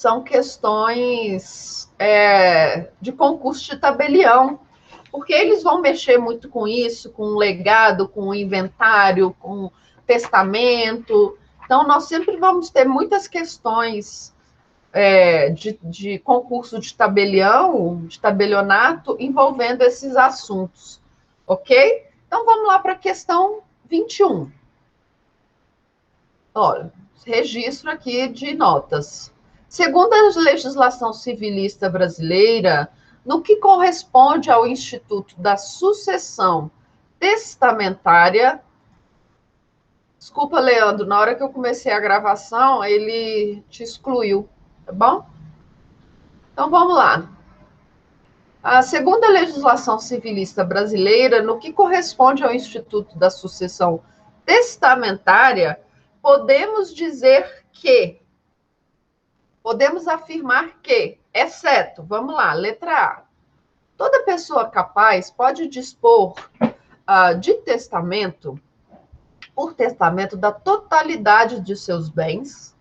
são questões de concurso de tabelião, porque eles vão mexer muito com isso, com o legado, com o inventário, com o testamento. Então, nós sempre vamos ter muitas questões de concurso de tabelião, de tabelionato, envolvendo esses assuntos, ok? Então, vamos lá para a questão 21. Olha, registro aqui de notas. Segundo a legislação civilista brasileira, no que corresponde ao Instituto da Sucessão Testamentária. Desculpa, Leandro, na hora que eu comecei a gravação, ele te excluiu, tá bom? Então vamos lá. A segunda legislação civilista brasileira, no que corresponde ao Instituto da Sucessão Testamentária, podemos afirmar que, exceto, vamos lá, letra A, toda pessoa capaz pode dispor de testamento, por testamento, da totalidade de seus bens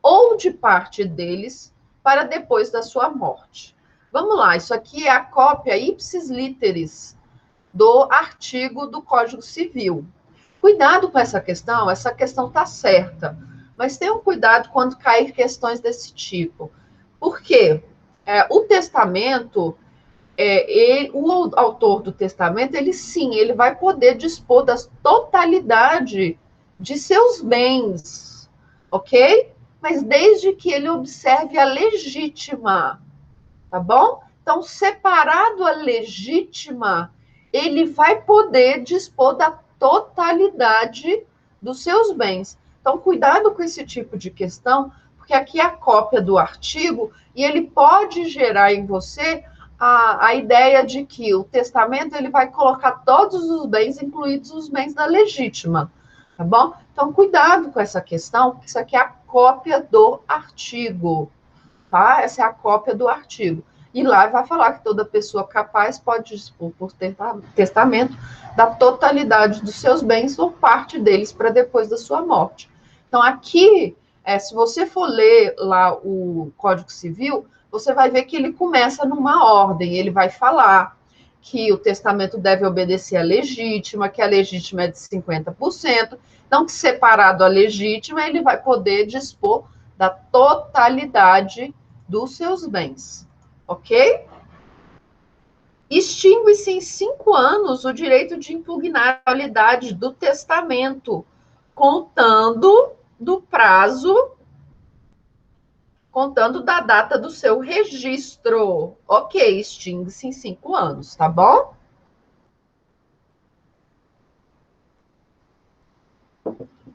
ou de parte deles para depois da sua morte. Vamos lá, isso aqui é a cópia ipsis literis do artigo do Código Civil. Cuidado com essa questão está certa, mas tenham cuidado quando cair questões desse tipo. Porque o testamento, o autor do testamento, ele vai poder dispor da totalidade de seus bens, ok? Mas desde que ele observe a legítima, tá bom? Então, separado a legítima, ele vai poder dispor da totalidade dos seus bens. Então, cuidado com esse tipo de questão, porque aqui é a cópia do artigo e ele pode gerar em você a ideia de que o testamento ele vai colocar todos os bens, incluídos os bens da legítima, tá bom? Então, cuidado com essa questão, porque isso aqui é a cópia do artigo, tá? Essa é a cópia do artigo. E lá vai falar que toda pessoa capaz pode dispor por testamento da totalidade dos seus bens ou parte deles para depois da sua morte. Então, aqui, se você for ler lá o Código Civil, você vai ver que ele começa numa ordem, ele vai falar que o testamento deve obedecer à legítima, que a legítima é de 50%, então que separado a legítima, ele vai poder dispor da totalidade dos seus bens, ok? Extingue-se em 5 anos o direito de impugnar a validade do testamento, contando da data do seu registro. Ok, extingue-se em 5 anos, tá bom?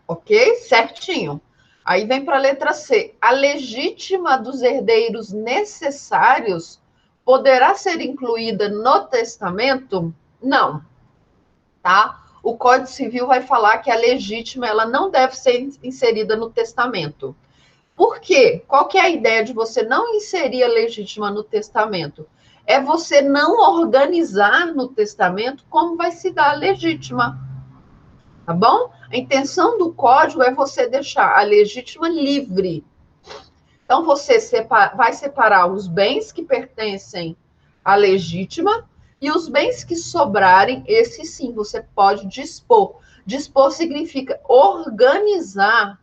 Ok? Certinho. Aí vem para a letra C. A legítima dos herdeiros necessários poderá ser incluída no testamento? Não. Tá? O Código Civil vai falar que a legítima ela não deve ser inserida no testamento. Por quê? Qual que é a ideia de você não inserir a legítima no testamento? É você não organizar no testamento como vai se dar a legítima. Tá bom? A intenção do código é você deixar a legítima livre. Então, você vai separar os bens que pertencem à legítima e os bens que sobrarem, esses sim, você pode dispor. Dispor significa organizar,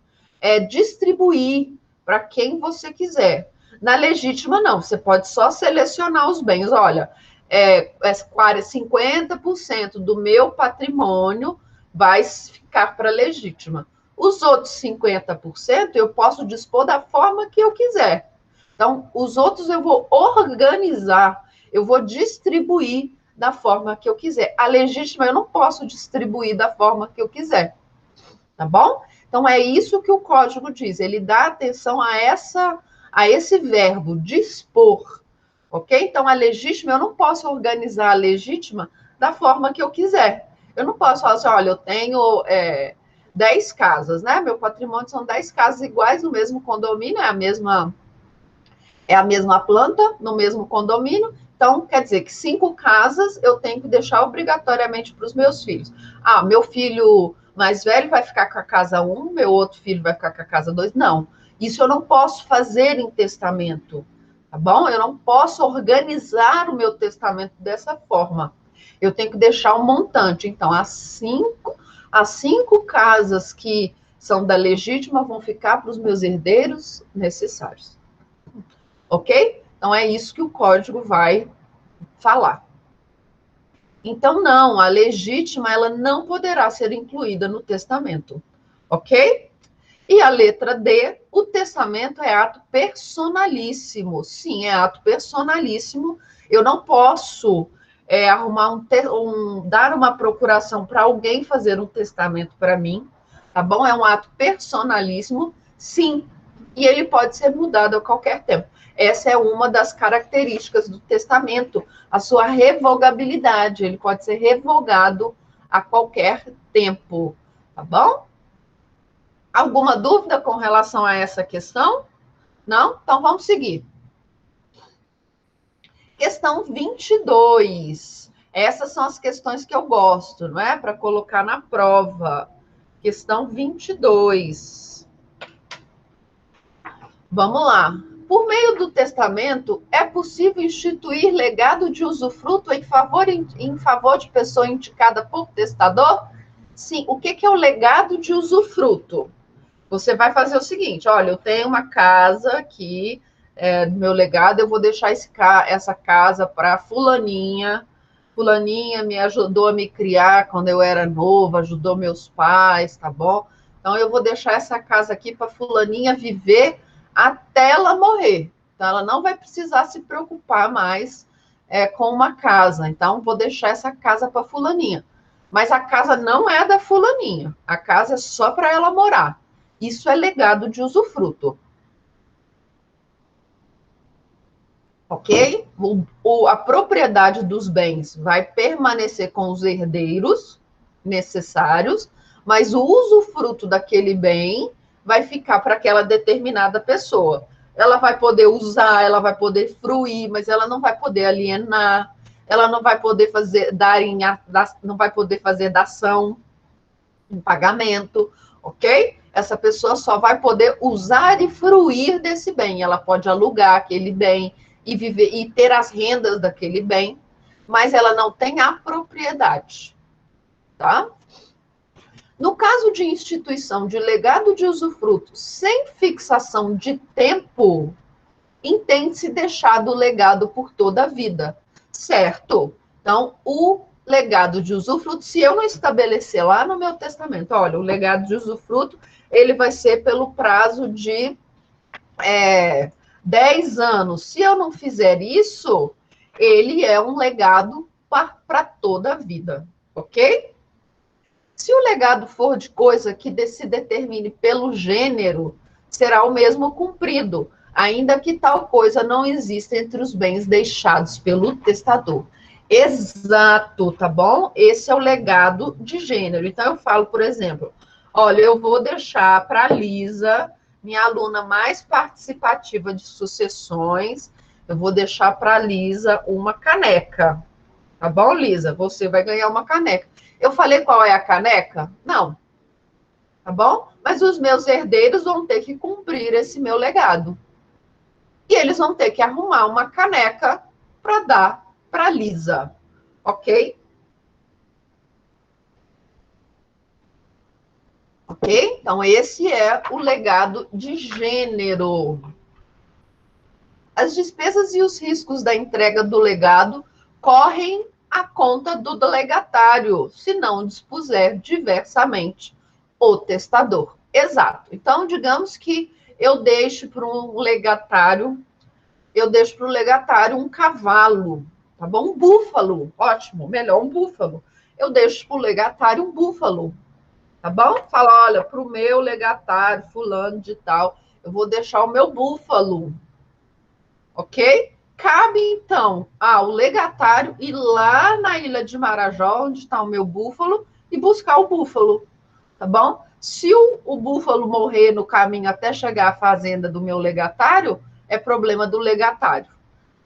distribuir para quem você quiser. Na legítima, não. Você pode só selecionar os bens. Olha, 50% do meu patrimônio vai ficar para a legítima. Os outros 50% eu posso dispor da forma que eu quiser. Então, os outros eu vou organizar, eu vou distribuir da forma que eu quiser. A legítima eu não posso distribuir da forma que eu quiser. Tá bom? Então, é isso que o código diz. Ele dá atenção a esse verbo, dispor. Ok? Então, a legítima, eu não posso organizar a legítima da forma que eu quiser. Eu não posso falar assim, olha, eu tenho 10 casas, né? Meu patrimônio são 10 casas iguais no mesmo condomínio, é a mesma planta, no mesmo condomínio. Então, quer dizer que 5 casas eu tenho que deixar obrigatoriamente para os meus filhos. Meu filho mais velho vai ficar com a casa 1, meu outro filho vai ficar com a casa 2. Não. Isso eu não posso fazer em testamento, tá bom? Eu não posso organizar o meu testamento dessa forma. Eu tenho que deixar um montante. Então, as cinco casas que são da legítima vão ficar para os meus herdeiros necessários. Ok? Então, é isso que o código vai falar. Então, não, a legítima, ela não poderá ser incluída no testamento. Ok? E a letra D, o testamento é ato personalíssimo. Sim, é ato personalíssimo. Eu não posso dar uma procuração para alguém fazer um testamento para mim, tá bom? É um ato personalíssimo, sim. E ele pode ser mudado a qualquer tempo. Essa é uma das características do testamento, a sua revogabilidade. Ele pode ser revogado a qualquer tempo, tá bom? Alguma dúvida com relação a essa questão? Não? Então vamos seguir. Questão 22. Essas são as questões que eu gosto, não é? Para colocar na prova. Questão 22. Vamos lá. Por meio do testamento, é possível instituir legado de usufruto em favor de pessoa indicada por testador? Sim. O que é o legado de usufruto? Você vai fazer o seguinte, olha, eu tenho uma casa aqui, do meu legado, eu vou deixar essa casa para fulaninha. Fulaninha me ajudou a me criar quando eu era nova, ajudou meus pais, tá bom? Então, eu vou deixar essa casa aqui para fulaninha viver até ela morrer. Então, ela não vai precisar se preocupar mais com uma casa. Então, vou deixar essa casa para fulaninha. Mas a casa não é da fulaninha. A casa é só para ela morar. Isso é legado de usufruto. Ok? A propriedade dos bens vai permanecer com os herdeiros necessários, mas o usufruto daquele bem vai ficar para aquela determinada pessoa. Ela vai poder usar, ela vai poder fruir, mas ela não vai poder alienar, ela não vai poder não vai poder fazer dação em pagamento, ok? Essa pessoa só vai poder usar e fruir desse bem. Ela pode alugar aquele bem e viver e ter as rendas daquele bem, mas ela não tem a propriedade, tá? No caso de instituição de legado de usufruto sem fixação de tempo, entende-se deixado o legado por toda a vida, certo? Então, o legado de usufruto, se eu não estabelecer lá no meu testamento, olha, o legado de usufruto, ele vai ser pelo prazo de 10 anos. Se eu não fizer isso, ele é um legado para toda a vida, ok? Se o legado for de coisa que se determine pelo gênero, será o mesmo cumprido, ainda que tal coisa não exista entre os bens deixados pelo testador. Exato, tá bom? Esse é o legado de gênero. Então, eu falo, por exemplo, olha, eu vou deixar para a Lisa, minha aluna mais participativa de sucessões, eu vou deixar para a Lisa uma caneca. Tá bom, Lisa? Você vai ganhar uma caneca. Eu falei qual é a caneca? Não. Tá bom? Mas os meus herdeiros vão ter que cumprir esse meu legado. E eles vão ter que arrumar uma caneca para dar para Lisa. Ok? Ok? Então, esse é o legado de gênero. As despesas e os riscos da entrega do legado correm à conta do legatário, se não dispuser diversamente o testador. Exato. Então, digamos que eu deixo para um legatário, um cavalo, tá bom? Um búfalo, ótimo, melhor um búfalo. Eu deixo para o legatário um búfalo, tá bom? Fala, olha, para o meu legatário, fulano de tal, eu vou deixar o meu búfalo, ok? Cabe, então, ao legatário ir lá na Ilha de Marajó, onde está o meu búfalo, e buscar o búfalo, tá bom? Se o búfalo morrer no caminho até chegar à fazenda do meu legatário, é problema do legatário,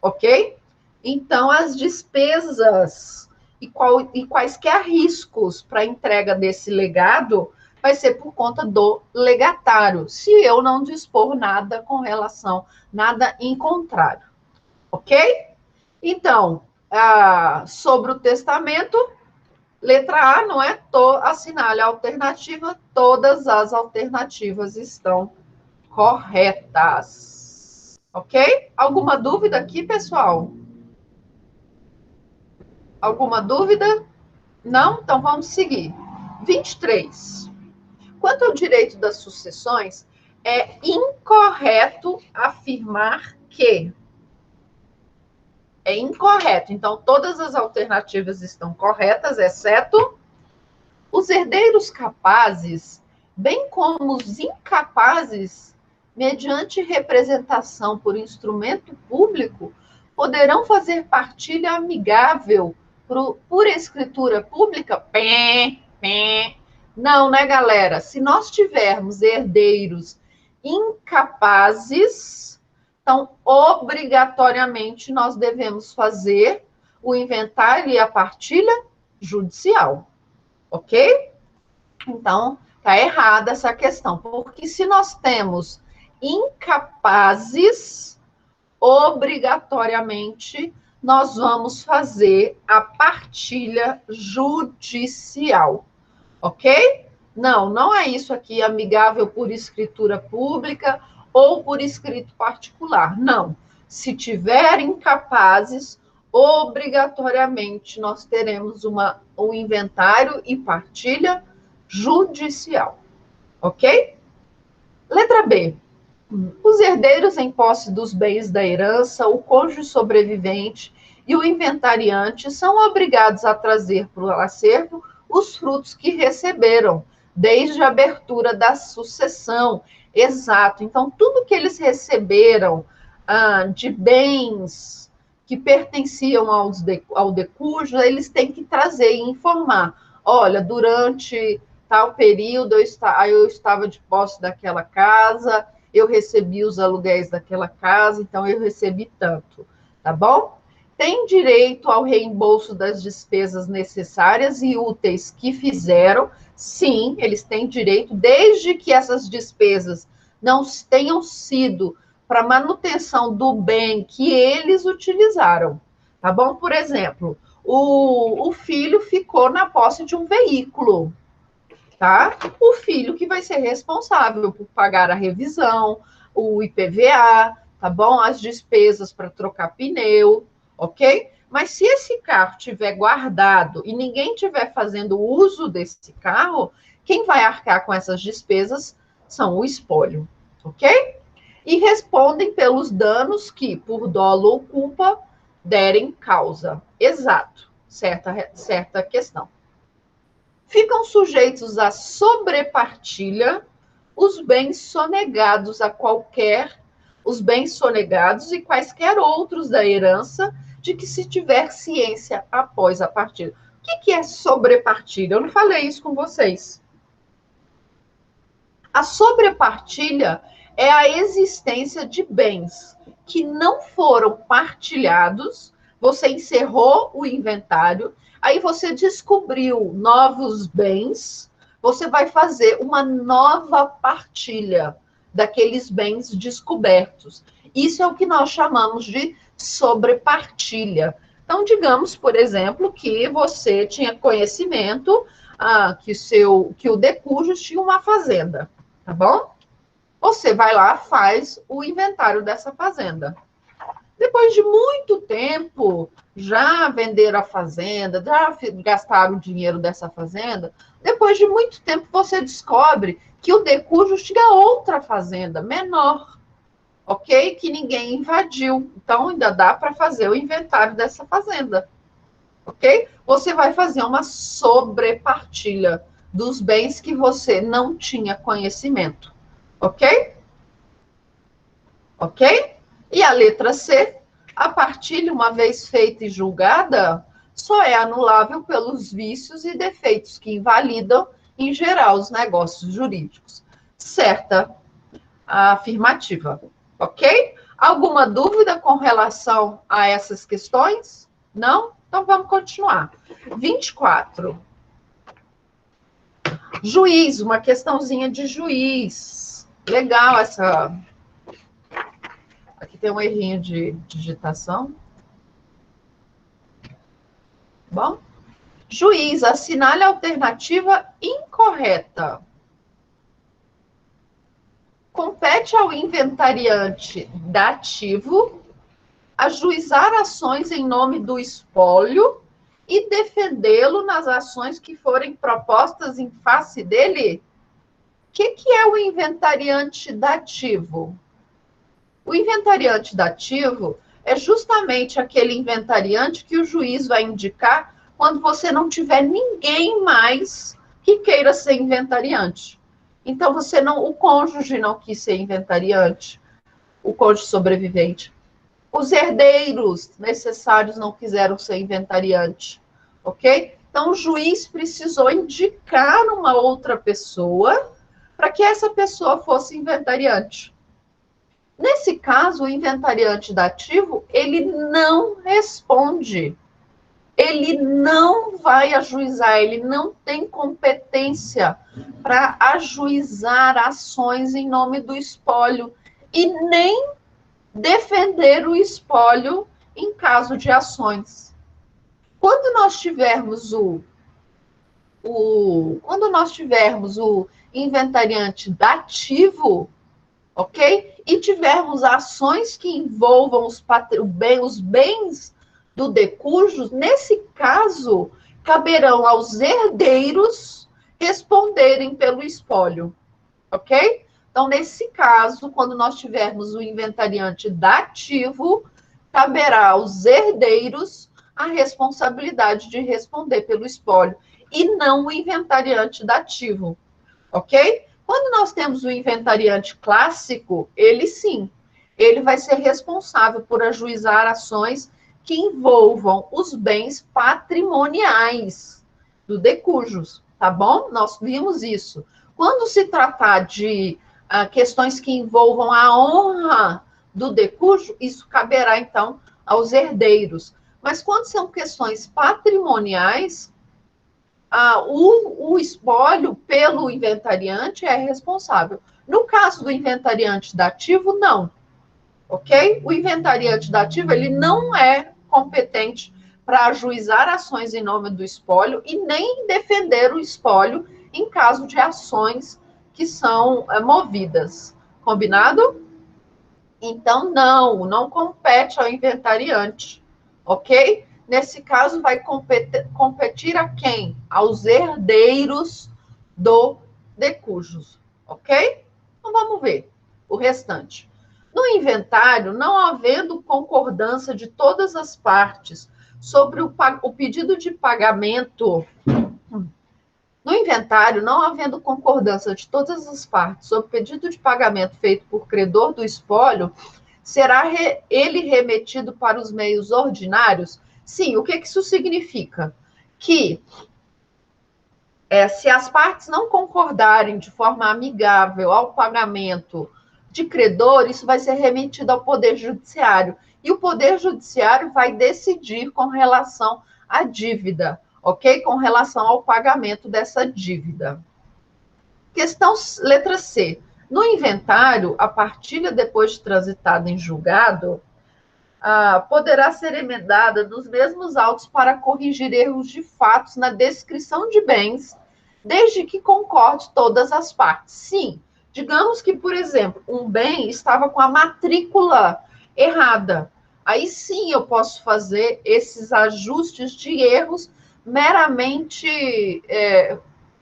ok? Então, as despesas e quaisquer riscos para a entrega desse legado vai ser por conta do legatário, se eu não dispor nada com relação, nada em contrário. Ok? Então, sobre o testamento, letra A, não é? Assinale a alternativa, todas as alternativas estão corretas. Ok? Alguma dúvida aqui, pessoal? Alguma dúvida? Não? Então vamos seguir. 23. Quanto ao direito das sucessões, é incorreto afirmar que. É incorreto. Então, todas as alternativas estão corretas, exceto os herdeiros capazes, bem como os incapazes, mediante representação por instrumento público, poderão fazer partilha amigável por escritura pública? Não, né, galera? Se nós tivermos herdeiros incapazes, então, obrigatoriamente, nós devemos fazer o inventário e a partilha judicial. Ok? Então, está errada essa questão, porque se nós temos incapazes, obrigatoriamente nós vamos fazer a partilha judicial, ok? Não, não é isso aqui amigável por escritura pública ou por escrito particular, não. Se tiver incapazes, obrigatoriamente nós teremos um inventário e partilha judicial, ok? Letra B. Os herdeiros em posse dos bens da herança, o cônjuge sobrevivente e o inventariante são obrigados a trazer para o acervo os frutos que receberam, desde a abertura da sucessão. Exato. Então, tudo que eles receberam de bens que pertenciam ao decújo, eles têm que trazer e informar. Olha, durante tal período eu estava de posse daquela casa, eu recebi os aluguéis daquela casa, então eu recebi tanto, tá bom? Tem direito ao reembolso das despesas necessárias e úteis que fizeram, sim, eles têm direito, desde que essas despesas não tenham sido para manutenção do bem que eles utilizaram, tá bom? Por exemplo, o filho ficou na posse de um veículo, tá? O filho que vai ser responsável por pagar a revisão, o IPVA, tá bom? As despesas para trocar pneu, ok? Mas se esse carro tiver guardado e ninguém tiver fazendo uso desse carro, quem vai arcar com essas despesas são o espólio, ok? E respondem pelos danos que, por dolo ou culpa, derem causa. Exato, certa questão. Ficam sujeitos à sobrepartilha os bens sonegados os bens sonegados e quaisquer outros da herança de que se tiver ciência após a partilha. O que é sobrepartilha? Eu não falei isso com vocês. A sobrepartilha é a existência de bens que não foram partilhados, você encerrou o inventário, aí você descobriu novos bens, você vai fazer uma nova partilha daqueles bens descobertos. Isso é o que nós chamamos de sobrepartilha. Então, digamos, por exemplo, que você tinha conhecimento que o decujus tinha uma fazenda, tá bom? Você vai lá, faz o inventário dessa fazenda. Depois de muito tempo, já venderam a fazenda, já gastaram o dinheiro dessa fazenda, depois de muito tempo você descobre que o decujus tinha outra fazenda, menor, ok? Que ninguém invadiu. Então, ainda dá para fazer o inventário dessa fazenda, ok? Você vai fazer uma sobrepartilha dos bens que você não tinha conhecimento, ok? Ok? E a letra C, a partilha, uma vez feita e julgada, só é anulável pelos vícios e defeitos que invalidam, em geral, os negócios jurídicos. Certa afirmativa, ok? Alguma dúvida com relação a essas questões? Não? Então vamos continuar. 24. Juiz, uma questãozinha de juiz. Legal essa. Aqui tem um errinho de digitação. Bom. Juiz, assinale a alternativa incorreta. Compete ao inventariante dativo ajuizar ações em nome do espólio e defendê-lo nas ações que forem propostas em face dele. O que é o inventariante dativo? O inventariante dativo é justamente aquele inventariante que o juiz vai indicar quando você não tiver ninguém mais que queira ser inventariante. Então, o cônjuge não quis ser inventariante, o cônjuge sobrevivente. Os herdeiros necessários não quiseram ser inventariante, ok? Então, o juiz precisou indicar uma outra pessoa para que essa pessoa fosse inventariante. Nesse caso, o inventariante dativo, ele não responde. Ele não vai ajuizar, ele não tem competência para ajuizar ações em nome do espólio e nem defender o espólio em caso de ações. Quando nós tivermos o inventariante dativo, ok? E tivermos ações que envolvam os bens do decujus, nesse caso, caberão aos herdeiros responderem pelo espólio, ok? Então, nesse caso, quando nós tivermos o inventariante dativo, caberá aos herdeiros a responsabilidade de responder pelo espólio, e não o inventariante dativo, ok? Quando nós temos o inventariante clássico, ele sim, ele vai ser responsável por ajuizar ações que envolvam os bens patrimoniais do decujus, tá bom? Nós vimos isso. Quando se tratar de questões que envolvam a honra do decúgio, isso caberá, então, aos herdeiros. Mas quando são questões patrimoniais, o espólio pelo inventariante é responsável. No caso do inventariante dativo, não. Ok? O inventariante dativo, ele não é competente para ajuizar ações em nome do espólio e nem defender o espólio em caso de ações que são movidas. Combinado? Então, não compete ao inventariante, ok? Nesse caso, vai competir a quem? Aos herdeiros do decujus, ok? Então, vamos ver o restante. No inventário, não havendo concordância de todas as partes sobre o pedido de pagamento. No inventário, não havendo concordância de todas as partes sobre o pedido de pagamento feito por credor do espólio, será ele remetido para os meios ordinários? Sim, o que isso significa? Que se as partes não concordarem de forma amigável ao pagamento de credor, isso vai ser remetido ao Poder Judiciário. E o Poder Judiciário vai decidir com relação à dívida, ok? Com relação ao pagamento dessa dívida. Questão letra C. No inventário, a partilha, depois de transitada em julgado, poderá ser emendada nos mesmos autos para corrigir erros de fatos na descrição de bens, desde que concorde todas as partes. Sim, digamos que, por exemplo, um bem estava com a matrícula errada. Aí sim eu posso fazer esses ajustes de erros meramente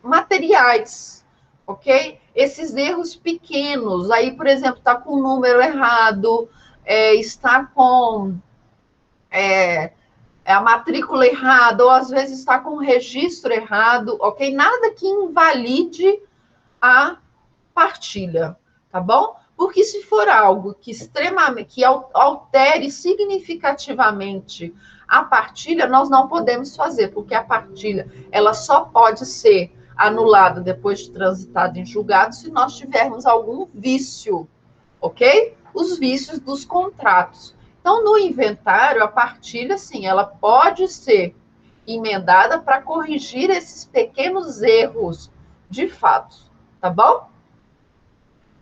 materiais, ok? Esses erros pequenos, aí, por exemplo, está com o número errado, está com a matrícula errada, ou às vezes está com o registro errado, ok? Nada que invalide a partilha, tá bom? Porque se for algo que altere significativamente a partilha, nós não podemos fazer, porque a partilha ela só pode ser anulada depois de transitada em julgado se nós tivermos algum vício, ok? Os vícios dos contratos. Então, no inventário, a partilha, sim, ela pode ser emendada para corrigir esses pequenos erros de fato, tá bom?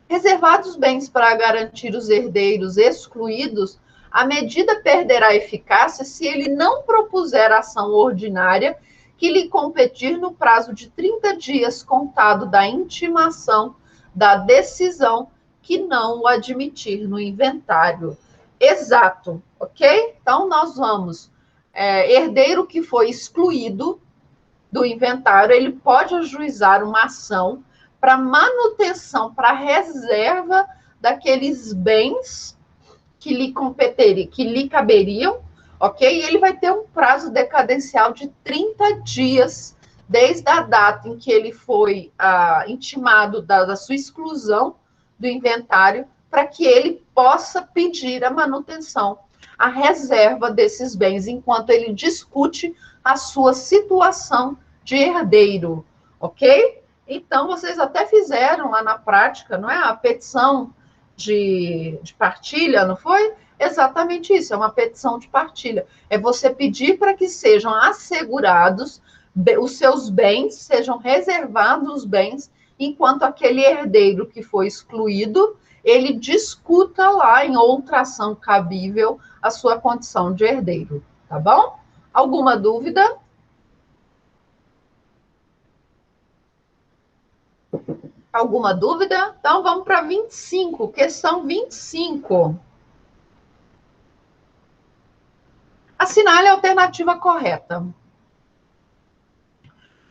Reservados bens para garantir os herdeiros excluídos, a medida perderá eficácia se ele não propuser ação ordinária que lhe competir no prazo de 30 dias contado da intimação da decisão que não o admitir no inventário. Exato, ok? Então, nós vamos, herdeiro que foi excluído do inventário, ele pode ajuizar uma ação para manutenção, para reserva daqueles bens que lhe competeriam, que lhe caberiam, ok? E ele vai ter um prazo decadencial de 30 dias, desde a data em que ele foi intimado da sua exclusão do inventário, para que ele possa pedir a manutenção, a reserva desses bens, enquanto ele discute a sua situação de herdeiro, ok? Então, vocês até fizeram lá na prática, não é? A petição de partilha, não foi? Exatamente isso, é uma petição de partilha. É você pedir para que sejam assegurados os seus bens, sejam reservados os bens, enquanto aquele herdeiro que foi excluído, ele discuta lá em outra ação cabível a sua condição de herdeiro, tá bom? Alguma dúvida? Alguma dúvida? Então, vamos para 25, questão 25. Assinale a alternativa correta.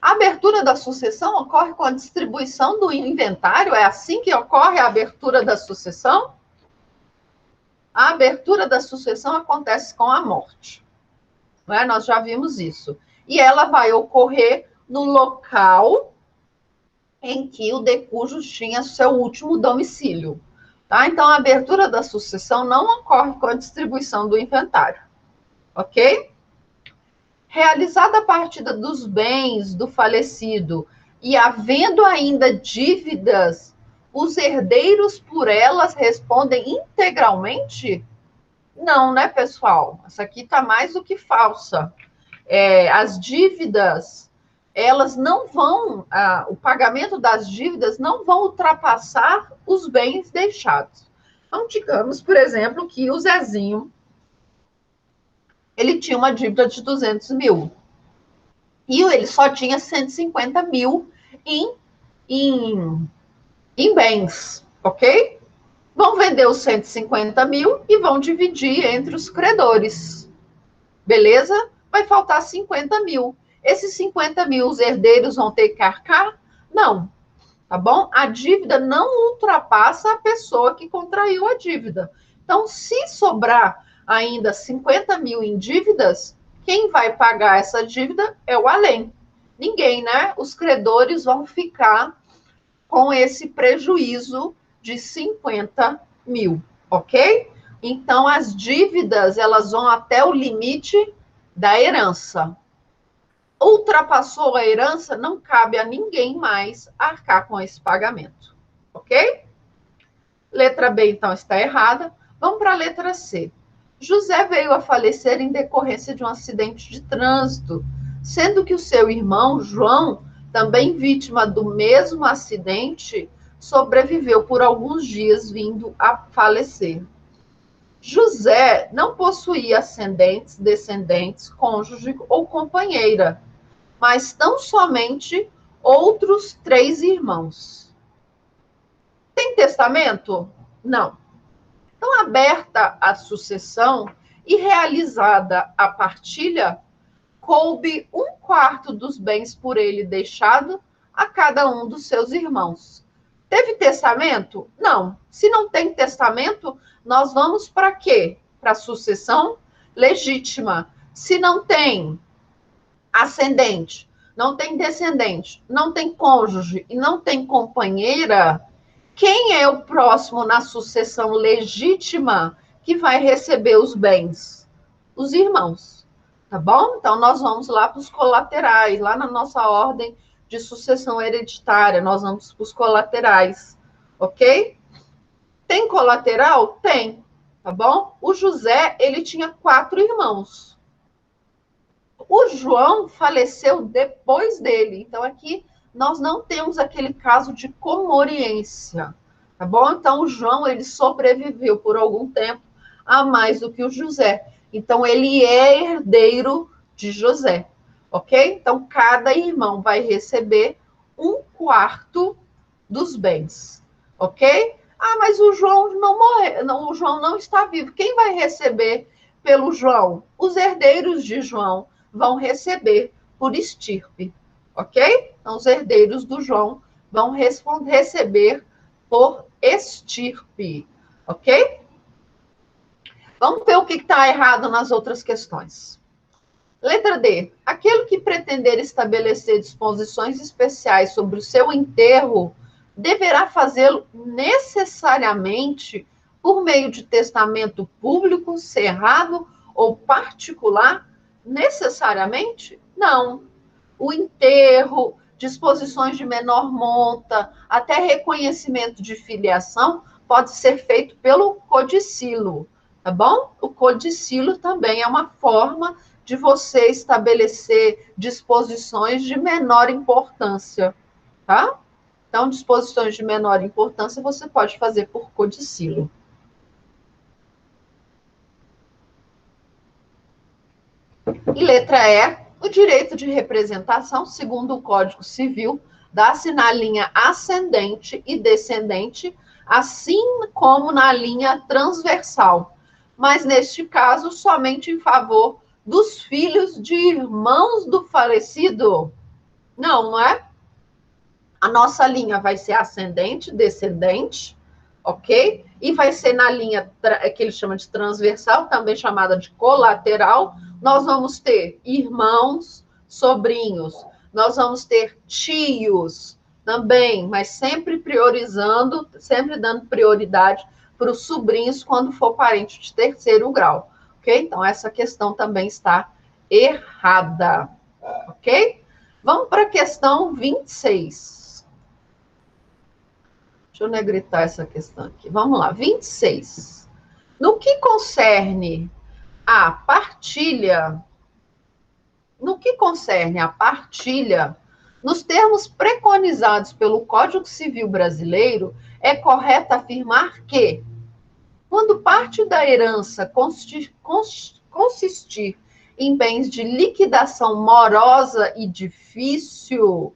A abertura da sucessão ocorre com a distribuição do inventário? É assim que ocorre a abertura da sucessão? A abertura da sucessão acontece com a morte. Não é? Nós já vimos isso. E ela vai ocorrer no local em que o decujus tinha seu último domicílio. Tá? Então, a abertura da sucessão não ocorre com a distribuição do inventário. Ok? Realizada a partida dos bens do falecido e havendo ainda dívidas, os herdeiros por elas respondem integralmente? Não, né, pessoal? Essa aqui está mais do que falsa. As dívidas, elas não vão, o pagamento das dívidas não vão ultrapassar os bens deixados. Então, digamos, por exemplo, que o Zezinho, ele tinha uma dívida de 200 mil. E ele só tinha 150 mil em bens, ok? Vão vender os 150 mil e vão dividir entre os credores. Beleza? Vai faltar 50 mil. Esses 50 mil, os herdeiros vão ter que arcar? Não. Tá bom? A dívida não ultrapassa a pessoa que contraiu a dívida. Então, se sobrar ainda 50 mil em dívidas, quem vai pagar essa dívida é o além. Ninguém, né? Os credores vão ficar com esse prejuízo de 50 mil, ok? Então, as dívidas, elas vão até o limite da herança. Ultrapassou a herança, não cabe a ninguém mais arcar com esse pagamento, ok? Letra B, então, está errada. Vamos para a letra C. José veio a falecer em decorrência de um acidente de trânsito, sendo que o seu irmão, João, também vítima do mesmo acidente, sobreviveu por alguns dias, vindo a falecer. José não possuía ascendentes, descendentes, cônjuge ou companheira, mas tão somente outros 3 irmãos. Tem testamento? Não. Então, aberta a sucessão e realizada a partilha, coube 1/4 dos bens por ele deixado a cada um dos seus irmãos. Teve testamento? Não. Se não tem testamento, nós vamos para quê? Para a sucessão legítima. Se não tem ascendente, não tem descendente, não tem cônjuge e não tem companheira, quem é o próximo na sucessão legítima que vai receber os bens? Os irmãos, tá bom? Então, nós vamos lá para os colaterais, lá na nossa ordem de sucessão hereditária, nós vamos para os colaterais, ok? Tem colateral? Tem, tá bom? O José, ele tinha 4 irmãos. O João faleceu depois dele, então aqui nós não temos aquele caso de comoriência, tá bom? Então, o João, ele sobreviveu por algum tempo a mais do que o José. Então, ele é herdeiro de José, ok? Então, cada irmão vai receber 1/4 dos bens, ok? Ah, mas o João não morreu, não, o João não está vivo. Quem vai receber pelo João? Os herdeiros de João vão receber por estirpe, ok? Então, os herdeiros do João vão receber por estirpe, ok? Vamos ver o que está errado nas outras questões. Letra D. Aquele que pretender estabelecer disposições especiais sobre o seu enterro deverá fazê-lo necessariamente por meio de testamento público, cerrado ou particular? Necessariamente? Não. O enterro, disposições de menor monta, até reconhecimento de filiação pode ser feito pelo codicilo, tá bom? O codicilo também é uma forma de você estabelecer disposições de menor importância, tá? Então, disposições de menor importância você pode fazer por codicilo. E letra E, o direito de representação, segundo o Código Civil, dá-se na linha ascendente e descendente, assim como na linha transversal, mas neste caso somente em favor dos filhos de irmãos do falecido. Não, não é? A nossa linha vai ser ascendente, descendente, ok? E vai ser na linha que ele chama de transversal, também chamada de colateral. Nós vamos ter irmãos, sobrinhos, nós vamos ter tios também, mas sempre priorizando, sempre dando prioridade para os sobrinhos quando for parente de terceiro grau, ok? Então, essa questão também está errada, ok? Vamos para a questão 26. Deixa eu negritar essa questão aqui. Vamos lá, 26. No que concerne a partilha, nos termos preconizados pelo Código Civil Brasileiro, é correto afirmar que, quando parte da herança consistir em bens de liquidação morosa e difícil,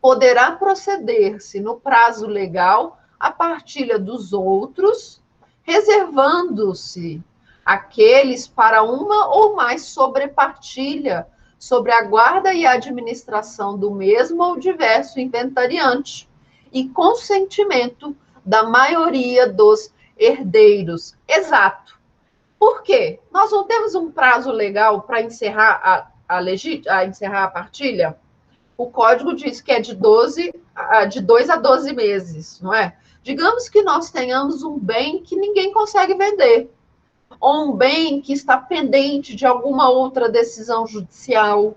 poderá proceder-se no prazo legal a partilha dos outros, reservando-se aqueles para uma ou mais sobrepartilha sobre a guarda e administração do mesmo ou diverso inventariante e consentimento da maioria dos herdeiros. Exato. Por quê? Nós não temos um prazo legal para encerrar encerrar a partilha? O código diz que é de 2 a 12 meses, não é? Digamos que nós tenhamos um bem que ninguém consegue vender, ou um bem que está pendente de alguma outra decisão judicial,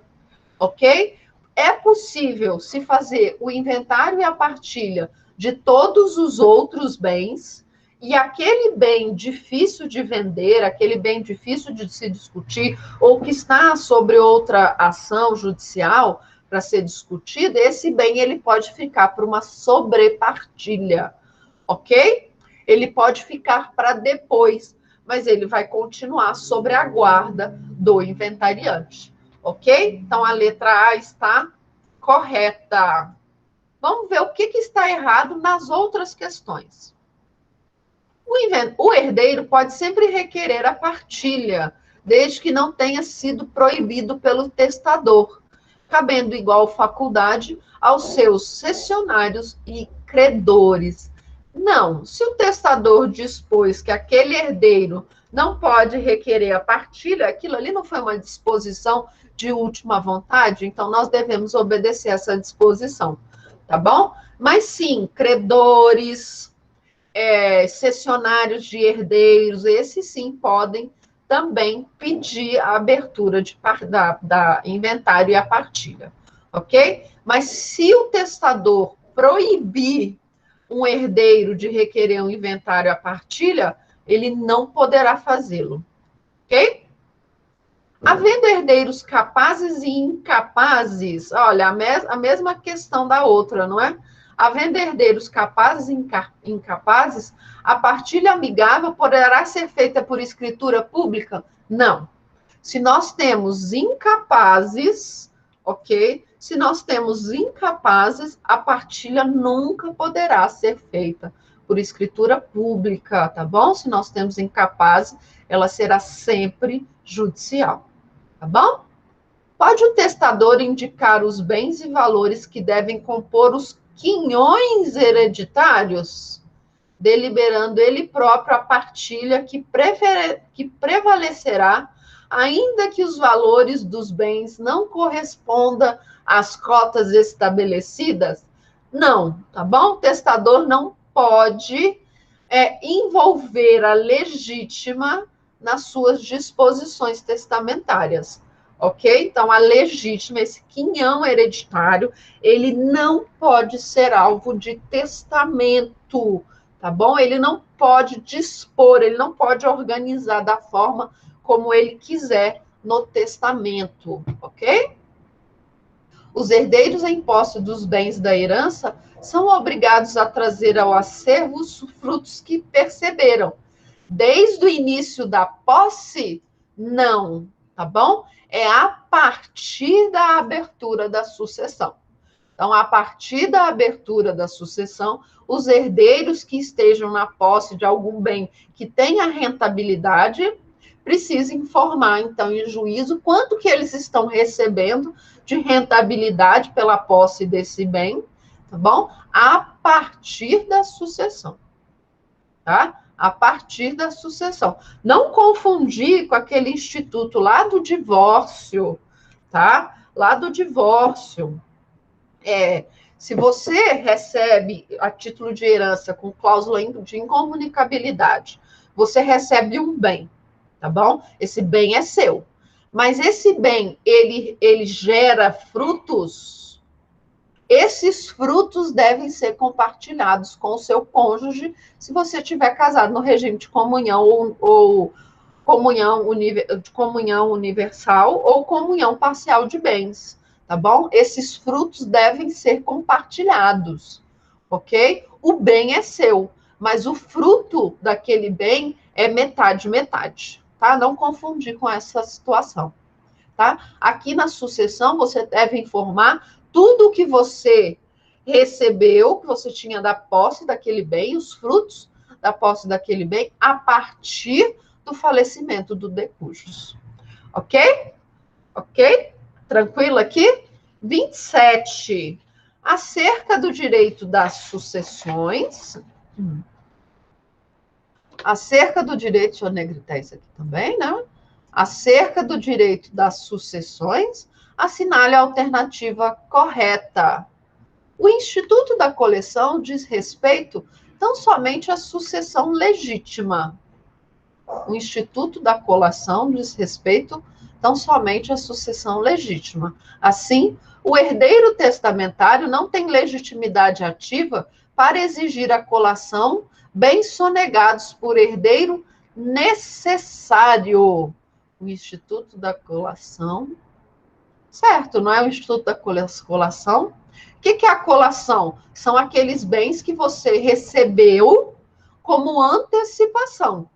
ok? É possível se fazer o inventário e a partilha de todos os outros bens, e aquele bem difícil de vender, aquele bem difícil de se discutir, ou que está sobre outra ação judicial para ser discutido, esse bem ele pode ficar para uma sobrepartilha, ok? Ele pode ficar para depois, mas ele vai continuar sobre a guarda do inventariante, ok? Então a letra A está correta. Vamos ver o que está errado nas outras questões. O herdeiro pode sempre requerer a partilha, desde que não tenha sido proibido pelo testador, cabendo igual faculdade aos seus cessionários e credores. Não, se o testador dispôs que aquele herdeiro não pode requerer a partilha, aquilo ali não foi uma disposição de última vontade, então nós devemos obedecer essa disposição, tá bom? Mas sim, credores, cessionários de herdeiros, esses sim podem também pedir a abertura da inventário e a partilha, ok? Mas se o testador proibir um herdeiro de requerer um inventário e a partilha, ele não poderá fazê-lo, ok? Havendo herdeiros capazes e incapazes, olha, a mesma questão da outra, não é? Havendo herdeiros capazes e incapazes, a partilha amigável poderá ser feita por escritura pública? Não. Se nós temos incapazes, ok? Se nós temos incapazes, a partilha nunca poderá ser feita por escritura pública, tá bom? Se nós temos incapazes, ela será sempre judicial, tá bom? Pode o testador indicar os bens e valores que devem compor os quinhões hereditários, deliberando ele próprio a partilha que prevalecerá, ainda que os valores dos bens não correspondam às cotas estabelecidas? Não, tá bom? O testador não pode envolver a legítima nas suas disposições testamentárias, ok? Então, a legítima, esse quinhão hereditário, ele não pode ser alvo de testamento, tá bom? Ele não pode dispor, ele não pode organizar da forma como ele quiser no testamento, ok? Os herdeiros em posse dos bens da herança são obrigados a trazer ao acervo os frutos que perceberam. Desde o início da posse, não, tá bom? É a partir da abertura da sucessão. Então, a partir da abertura da sucessão, os herdeiros que estejam na posse de algum bem que tenha rentabilidade, precisam informar, então, em juízo, quanto que eles estão recebendo de rentabilidade pela posse desse bem, tá bom? A partir da sucessão, tá? A partir da sucessão. Não confundir com aquele instituto lá do divórcio, tá? Lá do divórcio. Se você recebe a título de herança com cláusula de incomunicabilidade, você recebe um bem, tá bom? Esse bem é seu. Mas esse bem, ele gera frutos. Esses frutos devem ser compartilhados com o seu cônjuge, se você tiver casado no regime de comunhão ou comunhão universal ou comunhão parcial de bens, tá bom? Esses frutos devem ser compartilhados, ok? O bem é seu, mas o fruto daquele bem é metade, metade, tá? Não confundir com essa situação, tá? Aqui na sucessão, você deve informar tudo o que você recebeu, que você tinha da posse daquele bem, os frutos da posse daquele bem, a partir do falecimento do decujus. Ok? Ok? Tranquilo aqui? 27. Acerca do direito das sucessões. Acerca do direito, deixa eu negritar isso aqui também, né? Acerca do direito das sucessões, assinale a alternativa correta. O Instituto da Coleção diz respeito tão somente à sucessão legítima. O Instituto da Colação diz respeito tão somente à sucessão legítima. Assim, o herdeiro testamentário não tem legitimidade ativa para exigir a colação bens sonegados por herdeiro necessário. O Instituto da Colação, certo, não é o Instituto da Colação? O que é a colação? São aqueles bens que você recebeu como antecipação.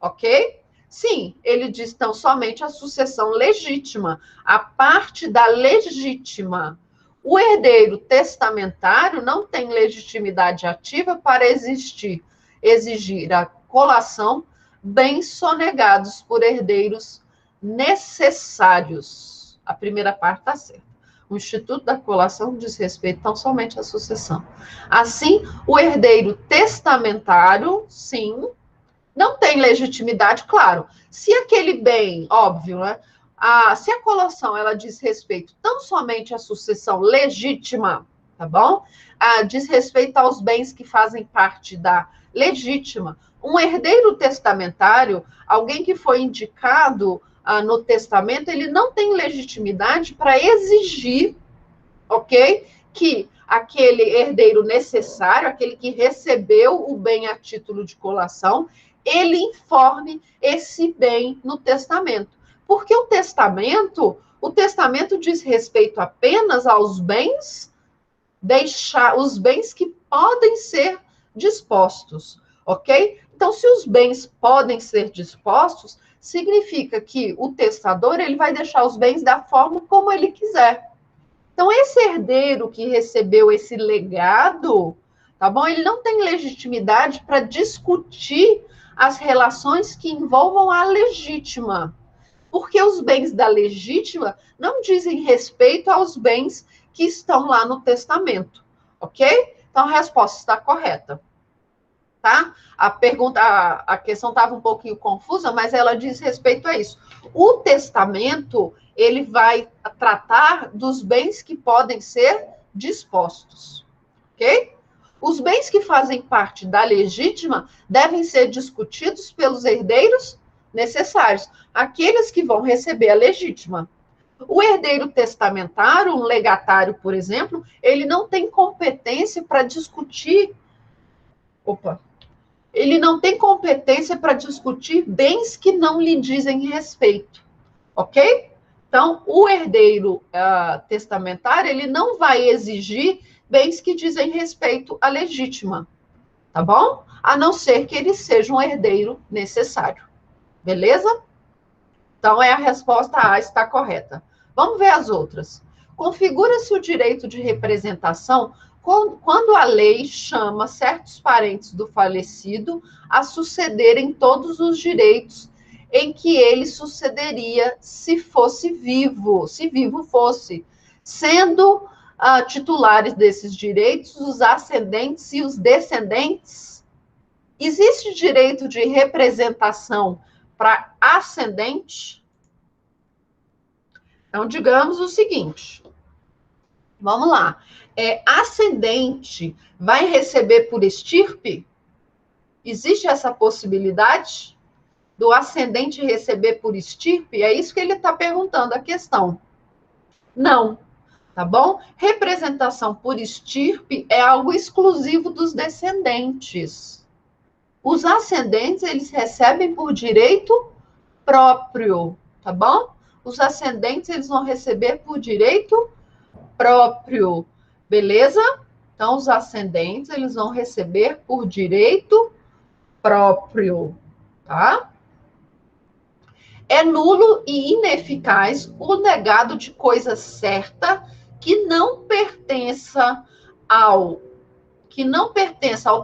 Ok? Sim, ele diz então somente a sucessão legítima, a parte da legítima. O herdeiro testamentário não tem legitimidade ativa para exigir a colação bens sonegados por herdeiros necessários. A primeira parte está certa. O Instituto da Colação diz respeito tão somente à sucessão. Assim, o herdeiro testamentário, sim, não tem legitimidade, claro. Se aquele bem, óbvio, né? Se a colação ela diz respeito tão somente à sucessão legítima, tá bom? Diz respeito aos bens que fazem parte da legítima. Um herdeiro testamentário, alguém que foi indicado no testamento, ele não tem legitimidade para exigir, ok? Que aquele herdeiro necessário, aquele que recebeu o bem a título de colação, ele informe esse bem no testamento. Porque o testamento diz respeito apenas aos bens, os bens que podem ser dispostos, ok? Então, se os bens podem ser dispostos, significa que o testador ele vai deixar os bens da forma como ele quiser. Então, esse herdeiro que recebeu esse legado, tá bom? Ele não tem legitimidade para discutir as relações que envolvam a legítima. Porque os bens da legítima não dizem respeito aos bens que estão lá no testamento, ok? Então, a resposta está correta, tá? A questão estava um pouquinho confusa, mas ela diz respeito a isso. O testamento, ele vai tratar dos bens que podem ser dispostos, ok? Os bens que fazem parte da legítima devem ser discutidos pelos herdeiros necessários, aqueles que vão receber a legítima. O herdeiro testamentário, um legatário, por exemplo, ele não tem competência para discutir. Ele não tem competência para discutir bens que não lhe dizem respeito, ok? Então, o herdeiro testamentário, ele não vai exigir bens que dizem respeito à legítima, tá bom? A não ser que ele seja um herdeiro necessário, beleza? Então, a resposta A está correta. Vamos ver as outras. Configura-se o direito de representação quando a lei chama certos parentes do falecido a sucederem todos os direitos em que ele sucederia se fosse vivo, se vivo fosse, sendo titulares desses direitos os ascendentes e os descendentes. Existe direito de representação para ascendente? Então, digamos o seguinte, vamos lá. Ascendente vai receber por estirpe? Existe essa possibilidade do ascendente receber por estirpe? É isso que ele está perguntando, a questão. Não, tá bom? Representação por estirpe é algo exclusivo dos descendentes. Os ascendentes, eles recebem por direito próprio, tá bom? Os ascendentes, eles vão receber por direito próprio, beleza? Então, os ascendentes, eles vão receber por direito próprio, tá? É nulo e ineficaz o negado de coisa certa que não pertença ao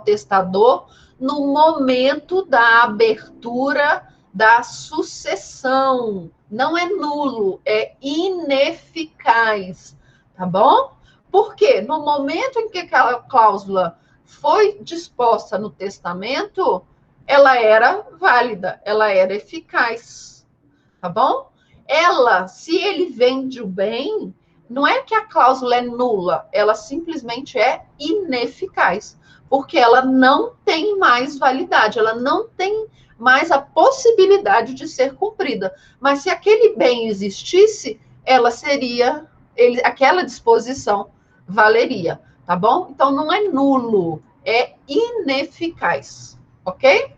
testador no momento da abertura da sucessão. Não é nulo, é ineficaz, tá bom? Porque no momento em que aquela cláusula foi disposta no testamento, ela era válida, ela era eficaz, tá bom? Se ele vende o bem, não é que a cláusula é nula, ela simplesmente é ineficaz, porque ela não tem mais validade, ela não tem mais a possibilidade de ser cumprida. Mas se aquele bem existisse, aquela disposição valeria, tá bom? Então não é nulo, é ineficaz, ok?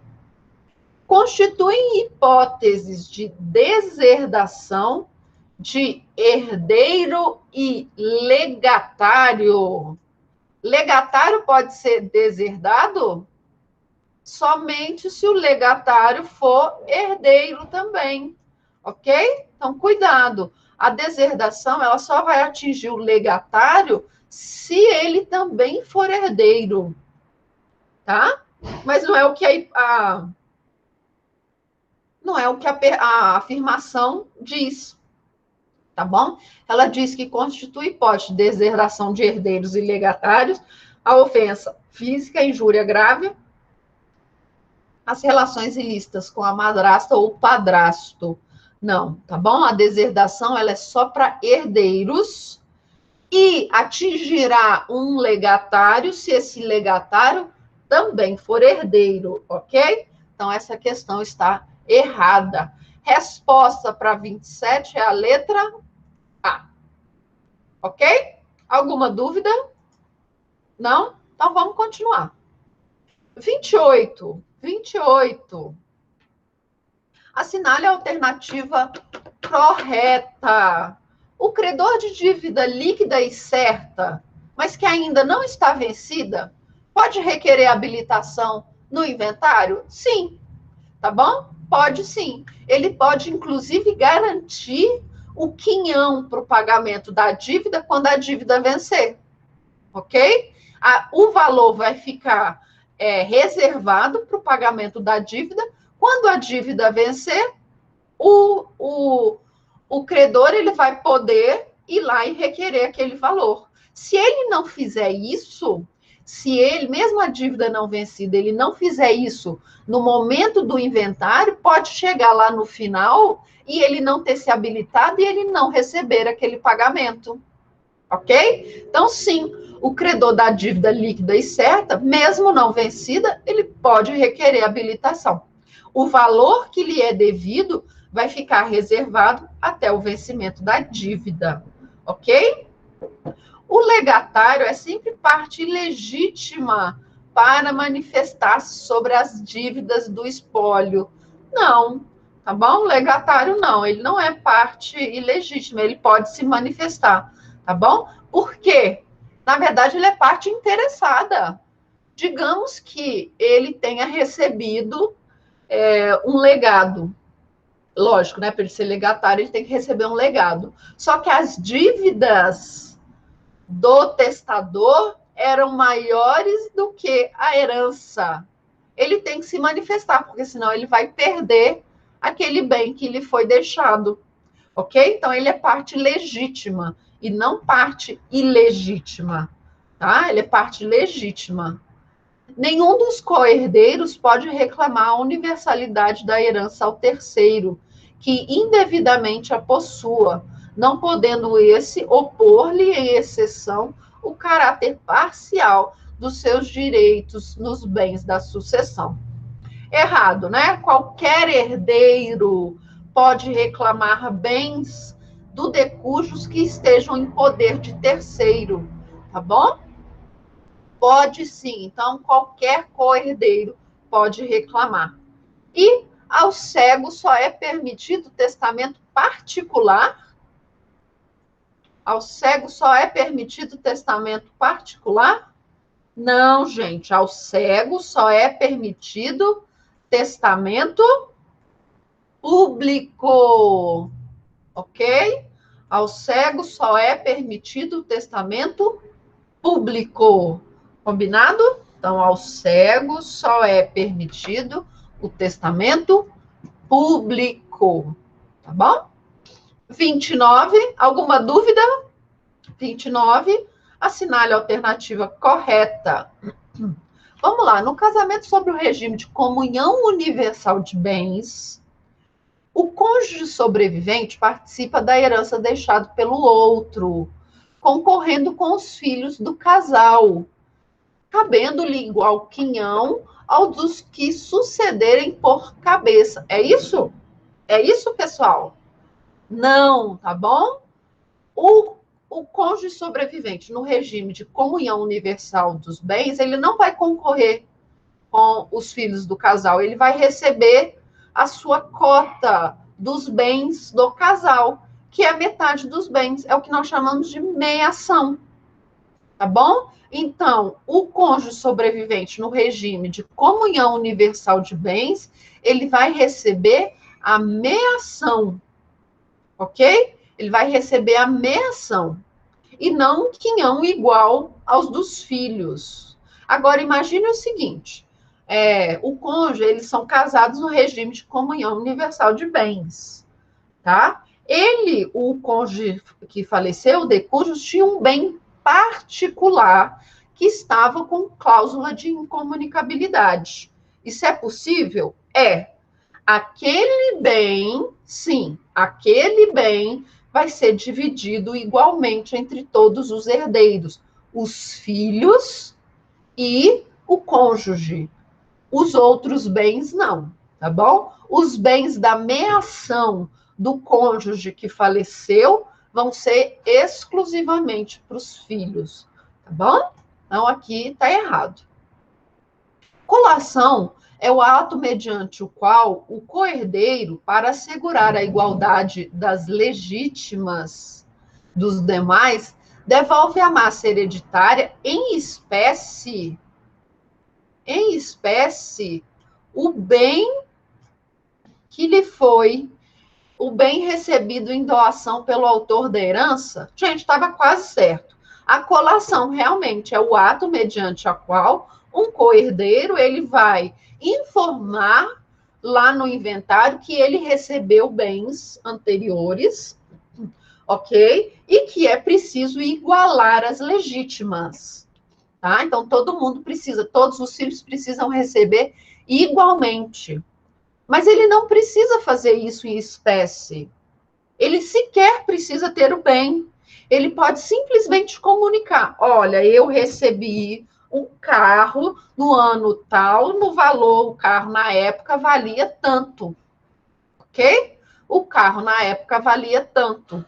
Constituem hipóteses de deserdação de herdeiro e legatário. Legatário pode ser deserdado somente se o legatário for herdeiro também, ok? Então, cuidado. A deserdação, ela só vai atingir o legatário se ele também for herdeiro, tá? Mas não é o que a afirmação diz, tá bom? Ela diz que constitui hipótese de deserdação de herdeiros e legatários a ofensa física, injúria grave, as relações ilícitas com a madrasta ou padrasto. Não, tá bom? A deserdação, ela é só para herdeiros e atingirá um legatário se esse legatário também for herdeiro, ok? Então, essa questão está errada. Resposta para 27 é a letra A. Ok? Alguma dúvida? Não? Então, vamos continuar. 28. Assinale a alternativa Correta. O credor de dívida líquida e certa, mas que ainda não está vencida, pode requerer habilitação no inventário? Sim. Tá bom? Pode sim. Ele pode, inclusive, garantir o quinhão para o pagamento da dívida quando a dívida vencer. Ok? O valor vai ficar reservado para o pagamento da dívida. Quando a dívida vencer, o credor ele vai poder ir lá e requerer aquele valor. Se ele não fizer isso, se ele, mesmo a dívida não vencida, ele não fizer isso no momento do inventário, pode chegar lá no final e ele não ter se habilitado e ele não receber aquele pagamento. Ok? Então, sim, o credor da dívida líquida e certa, mesmo não vencida, ele pode requerer habilitação. O valor que lhe é devido vai ficar reservado até o vencimento da dívida. Ok? O legatário é sempre parte ilegítima para manifestar-se sobre as dívidas do espólio. Não, tá bom? O legatário não, ele não é parte ilegítima, ele pode se manifestar, tá bom? Por quê? Na verdade, ele é parte interessada. Digamos que ele tenha recebido um legado. Lógico, né? Para ele ser legatário, ele tem que receber um legado. Só que as dívidas do testador eram maiores do que a herança. Ele tem que se manifestar, porque senão ele vai perder aquele bem que lhe foi deixado. Ok? Então, ele é parte legítima e não parte ilegítima. Tá? Ele é parte legítima. Nenhum dos co-herdeiros pode reclamar a universalidade da herança ao terceiro, que indevidamente a possua, não podendo esse opor-lhe, em exceção, o caráter parcial dos seus direitos nos bens da sucessão. Errado, né? Qualquer herdeiro pode reclamar bens do decujus que estejam em poder de terceiro, tá bom? Pode sim. Então, qualquer co-herdeiro pode reclamar. E ao cego só é permitido testamento particular? Ao cego só é permitido testamento particular? Não, gente. Ao cego só é permitido testamento público. Ok? Ao cego só é permitido testamento público. Combinado? Então, ao cego só é permitido o testamento público. Tá bom? 29, alguma dúvida? 29, assinale a alternativa correta. Vamos lá, no casamento sobre o regime de comunhão universal de bens, o cônjuge sobrevivente participa da herança deixada pelo outro, concorrendo com os filhos do casal, cabendo-lhe igual quinhão ao dos que sucederem por cabeça. É isso? É isso, pessoal? Não, tá bom? O cônjuge sobrevivente no regime de comunhão universal dos bens, ele não vai concorrer com os filhos do casal, ele vai receber a sua cota dos bens do casal, que é metade dos bens, é o que nós chamamos de meiação, tá bom? Então, o cônjuge sobrevivente no regime de comunhão universal de bens, ele vai receber a meiação, ok? Ele vai receber a meiação e não um quinhão igual aos dos filhos. Agora, imagine o seguinte, o cônjuge, eles são casados no regime de comunhão universal de bens, tá? O cônjuge que faleceu, o decujus, tinha um bem particular que estava com cláusula de incomunicabilidade. Isso é possível? É. Aquele bem, sim, aquele bem vai ser dividido igualmente entre todos os herdeiros, os filhos e o cônjuge. Os outros bens não, tá bom? Os bens da meação do cônjuge que faleceu vão ser exclusivamente para os filhos, tá bom? Então, aqui está errado. Colação é o ato mediante o qual o coerdeiro, para assegurar a igualdade das legítimas dos demais, devolve a massa hereditária em espécie, o bem que lhe foi, o bem recebido em doação pelo autor da herança. Gente, estava quase certo. A colação realmente é o ato mediante a qual um coerdeiro ele vai informar lá no inventário que ele recebeu bens anteriores, ok? E que é preciso igualar as legítimas, tá? Então, todo mundo precisa, todos os filhos precisam receber igualmente. Mas ele não precisa fazer isso em espécie. Ele sequer precisa ter o bem. Ele pode simplesmente comunicar: olha, eu recebi um carro no ano tal, no valor, o carro na época valia tanto. Ok? O carro na época valia tanto.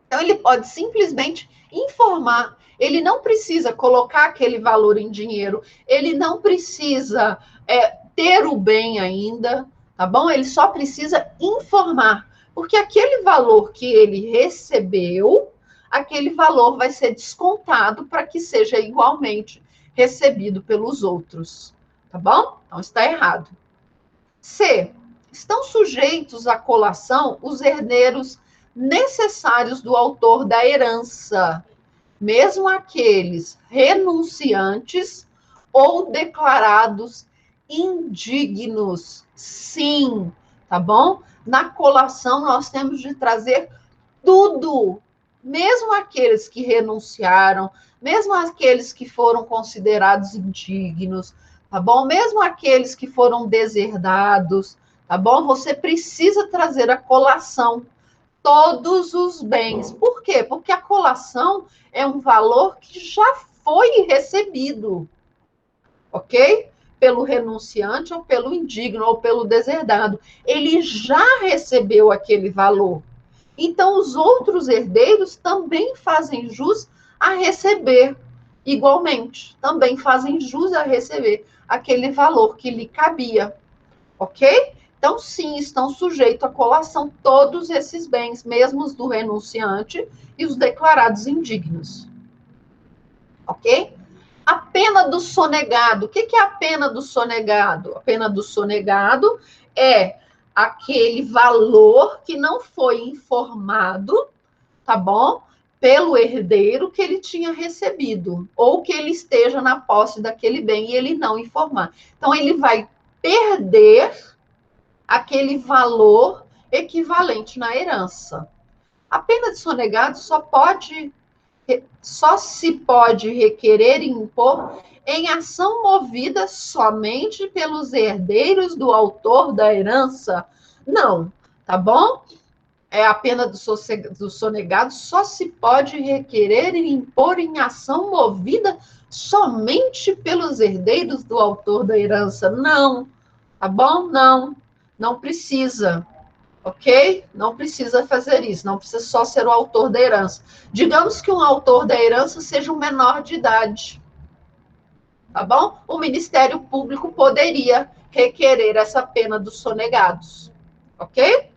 Então, ele pode simplesmente informar. Ele não precisa colocar aquele valor em dinheiro. Ele não precisa ter o bem ainda, tá bom? Ele só precisa informar. Porque aquele valor que ele recebeu, aquele valor vai ser descontado para que seja igualmente recebido pelos outros. Tá bom? Então, está errado. C. Estão sujeitos à colação os herdeiros necessários do autor da herança, mesmo aqueles renunciantes ou declarados indignos. Sim, tá bom? Na colação nós temos de trazer tudo, mesmo aqueles que renunciaram, mesmo aqueles que foram considerados indignos, tá bom? Mesmo aqueles que foram deserdados, tá bom? Você precisa trazer a colação, todos os bens. Por quê? Porque a colação é um valor que já foi recebido, ok? Pelo renunciante, ou pelo indigno, ou pelo deserdado. Ele já recebeu aquele valor. Então, os outros herdeiros também fazem jus a receber igualmente. Também fazem jus a receber aquele valor que lhe cabia, ok? Então, sim, estão sujeitos à colação todos esses bens, mesmo os do renunciante e os declarados indignos. Ok? A pena do sonegado. O que é a pena do sonegado? A pena do sonegado é aquele valor que não foi informado, tá bom? Pelo herdeiro que ele tinha recebido, ou que ele esteja na posse daquele bem e ele não informar. Então, ele vai perder aquele valor equivalente na herança. A pena de sonegado só se pode requerer e impor em ação movida somente pelos herdeiros do autor da herança. Não, tá bom? A pena do sonegado só se pode requerer e impor em ação movida somente pelos herdeiros do autor da herança. Não, tá bom? Não. Não precisa, ok? Não precisa fazer isso, não precisa só ser o autor da herança. Digamos que um autor da herança seja um menor de idade, tá bom? O Ministério Público poderia requerer essa pena dos sonegados, ok?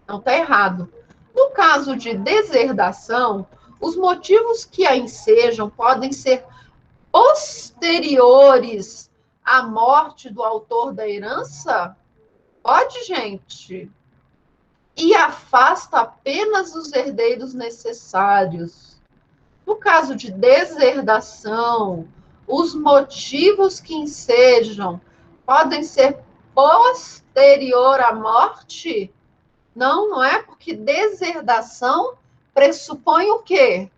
Não está errado. No caso de deserdação, os motivos que a ensejam podem ser posteriores à morte do autor da herança? Pode, gente. E afasta apenas os herdeiros necessários. No caso de deserdação, os motivos que ensejam podem ser posterior à morte? Não, não é, porque deserdação pressupõe o quê?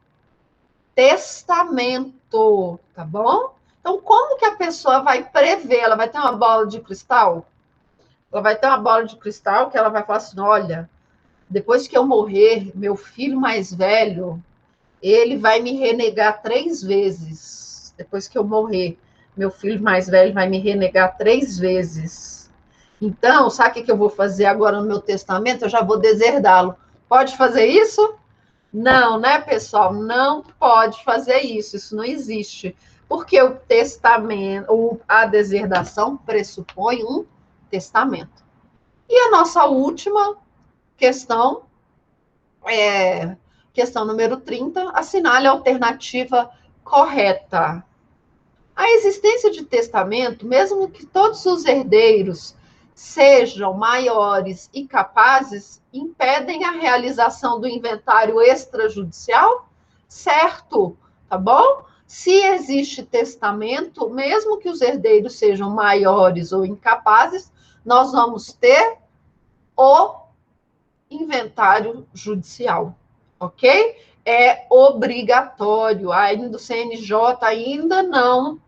Testamento, tá bom? Então, como que a pessoa vai prever? Ela vai ter uma bola de cristal? Ela vai ter uma bola de cristal que ela vai falar assim: olha, depois que eu morrer, meu filho mais velho, ele vai me renegar 3 vezes. Depois que eu morrer, meu filho mais velho vai me renegar 3 vezes. Então, sabe o que eu vou fazer agora no meu testamento? Eu já vou deserdá-lo. Pode fazer isso? Não, né, pessoal? Não pode fazer isso. Isso não existe. Porque o testamento, a deserdação pressupõe um testamento. E a nossa última questão, questão número 30, assinale a alternativa correta. A existência de testamento, mesmo que todos os herdeiros sejam maiores e capazes, impedem a realização do inventário extrajudicial? Certo, tá bom? Se existe testamento, mesmo que os herdeiros sejam maiores ou incapazes, nós vamos ter o inventário judicial, ok? É obrigatório. Ainda o CNJ ainda não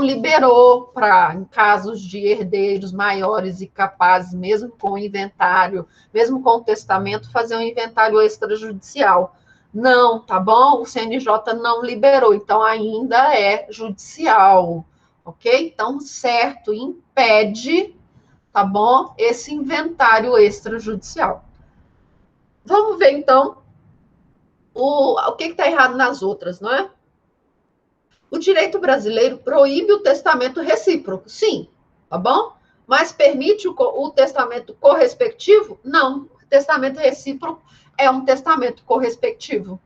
liberou para, em casos de herdeiros maiores e capazes, mesmo com o inventário, mesmo com o testamento, fazer um inventário extrajudicial. Não, tá bom? O CNJ não liberou, então ainda é judicial, ok? Então, certo, impede, tá bom? Esse inventário extrajudicial. Vamos ver, então, o que está errado nas outras, não é? O direito brasileiro proíbe o testamento recíproco, sim, tá bom? Mas permite o testamento correspectivo? Não. O testamento recíproco é um testamento correspectivo,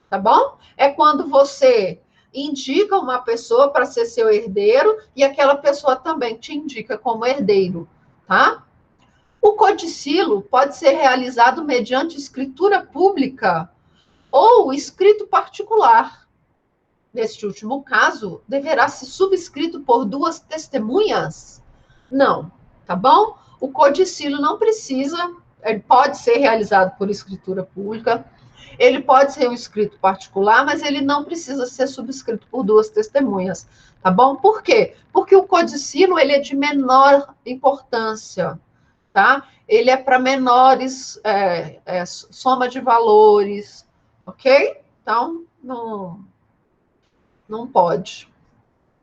tá bom? É quando você indica uma pessoa para ser seu herdeiro e aquela pessoa também te indica como herdeiro, tá? O codicilo pode ser realizado mediante escritura pública ou escrito particular. Neste último caso, deverá ser subscrito por duas testemunhas? Não, tá bom? O codicilo não precisa, ele pode ser realizado por escritura pública, ele pode ser um escrito particular, mas ele não precisa ser subscrito por duas testemunhas, tá bom? Por quê? Porque o codicilo, ele é de menor importância, tá? Ele é para menores, soma de valores, ok? Então, não pode,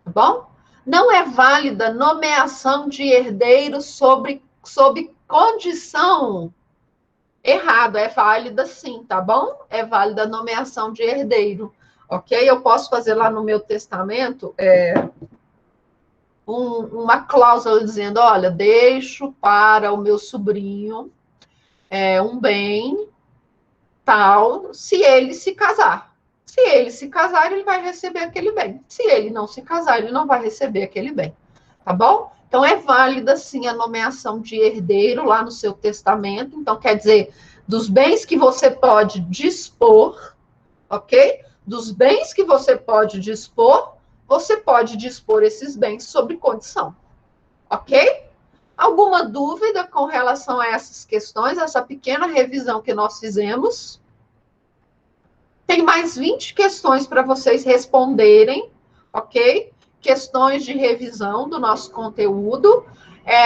tá bom? Não é válida nomeação de herdeiros sob condição. Errado, é válida sim, tá bom? É válida a nomeação de herdeiro, ok? Eu posso fazer lá no meu testamento uma cláusula dizendo, olha, deixo para o meu sobrinho um bem tal, se ele se casar. Se ele se casar, ele vai receber aquele bem. Se ele não se casar, ele não vai receber aquele bem. Tá bom? Então, é válida, sim, a nomeação de herdeiro lá no seu testamento. Então, quer dizer, dos bens que você pode dispor, ok? Dos bens que você pode dispor esses bens sob condição. Ok? Alguma dúvida com relação a essas questões, essa pequena revisão que nós fizemos? Tem mais 20 questões para vocês responderem, ok? Questões de revisão do nosso conteúdo.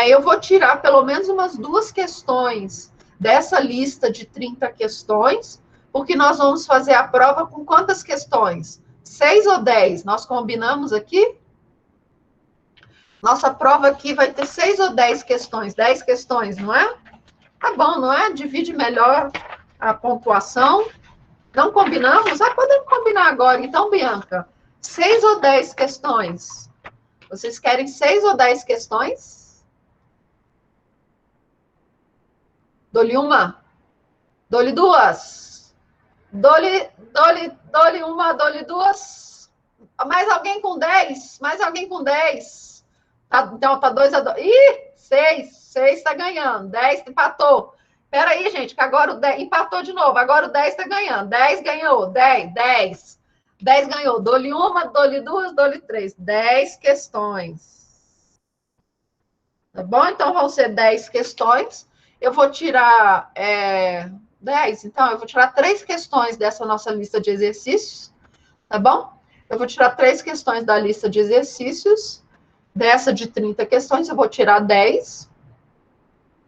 Eu vou tirar pelo menos umas 2 questões dessa lista de 30 questões, porque nós vamos fazer a prova com quantas questões? 6 ou 10? Nós combinamos aqui? Nossa prova aqui vai ter 6 ou 10 questões? 10 questões, não é? Tá bom, não é? Divide melhor a pontuação. Não combinamos? Podemos combinar agora. Então, Bianca, 6 ou 10 questões? Vocês querem 6 ou 10 questões? Dou-lhe uma? Dou-lhe duas? Dou-lhe uma, dou-lhe duas? Mais alguém com 10? Mais alguém com 10? Então, tá 2-2. Ih, 6. 6 está ganhando. 10 empatou. Espera aí, gente, que agora o 10 empatou de novo. Agora o 10 está ganhando. 10 ganhou. 10. 10 ganhou. Dou-lhe uma, dou-lhe duas, dou-lhe 3. 10 questões. Tá bom? Então, vão ser 10 questões. Eu vou tirar 10. Então, eu vou tirar 3 questões dessa nossa lista de exercícios. Tá bom? Eu vou tirar 3 questões da lista de exercícios. Dessa de 30 questões, eu vou tirar 10.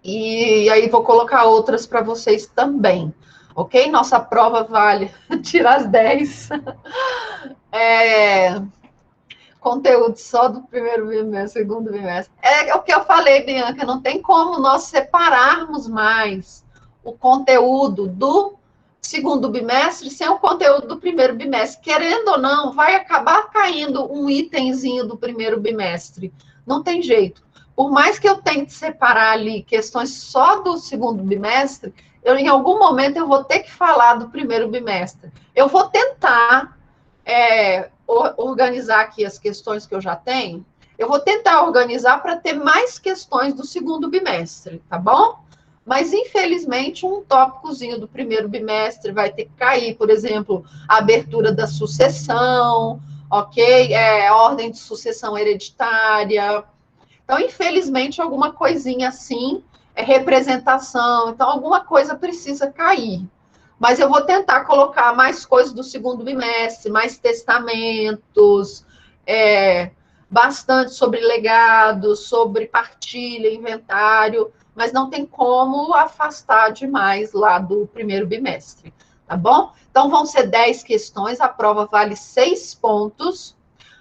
E aí vou colocar outras para vocês também, ok? Nossa prova vale tirar as 10. Conteúdo só do primeiro bimestre, segundo bimestre. É o que eu falei, Bianca, não tem como nós separarmos mais o conteúdo do segundo bimestre sem o conteúdo do primeiro bimestre. Querendo ou não, vai acabar caindo um itemzinho do primeiro bimestre. Não tem jeito. Por mais que eu tente separar ali questões só do segundo bimestre, em algum momento eu vou ter que falar do primeiro bimestre. Eu vou tentar organizar aqui as questões que eu já tenho. Eu vou tentar organizar para ter mais questões do segundo bimestre, tá bom? Mas, infelizmente, um tópicozinho do primeiro bimestre vai ter que cair, por exemplo, a abertura da sucessão, ok? Ordem de sucessão hereditária. Então, infelizmente, alguma coisinha assim, representação, então alguma coisa precisa cair. Mas eu vou tentar colocar mais coisas do segundo bimestre, mais testamentos, bastante sobre legados, sobre partilha, inventário, mas não tem como afastar demais lá do primeiro bimestre, tá bom? Então, vão ser 10 questões, a prova vale 6 pontos.